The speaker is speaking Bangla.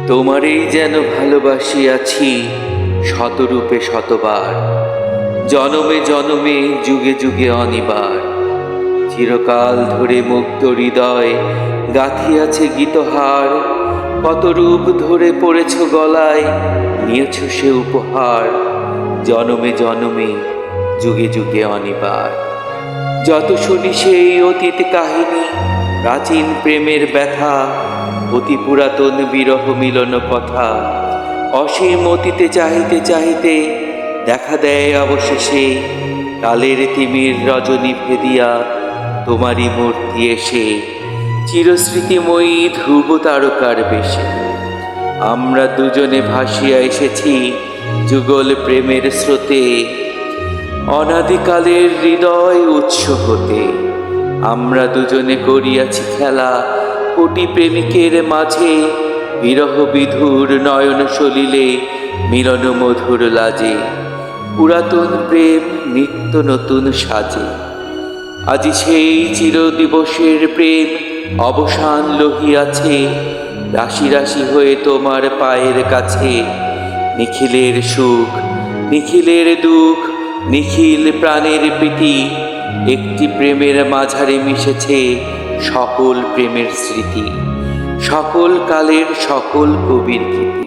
তোমারই যেন ভালোবাসিয়াছি শতরূপে শতবার, জনমে জনমে যুগে যুগে অনিবার। চিরকাল ধরে মুক্ত হৃদয় গাঁথিয়াছে গীতহার, কত রূপ ধরে পড়েছ গলায়, নিয়েছ সে উপহার। জনমে জনমে যুগে যুগে অনিবার। যত শুনি সেই অতীত কাহিনী, প্রাচীন প্রেমের ব্যথা, অতি পুরাতন বিরহ মিলন কথা, অসীম অতীতে চাহিতে চাহিতে দেখা দেয় অবশেষে কালের তিমির রজনী ভেদিয়া তোমারই মূর্তি এসে, চিরস্মৃতিময়ী ধ্রুব তারকার বেশে। আমরা দুজনে ভাসিয়া এসেছি যুগল প্রেমের স্রোতে, অনাদিকালের হৃদয় উৎস হতে। আমরা দুজনে করিয়াছি খেলা কোটি প্রেমিকের মাঝে, বিরহ বিধুর নয়ন সলিলে মিলন মধুর লাজে। পুরাতন প্রেম নিত্য নতুন সাজে, আজি সেই চির দিবসের প্রেম অবসান লহিয়াছে। রাশি রাশি হয়ে তোমার পায়ের কাছে, নিখিলের সুখ নিখিলের দুঃখ নিখিল প্রাণের প্রীতি, একটি প্রেমের মাঝারে মিশেছে সকল প্রেমের স্মৃতি, সকল কালের সকল কবির গীতি।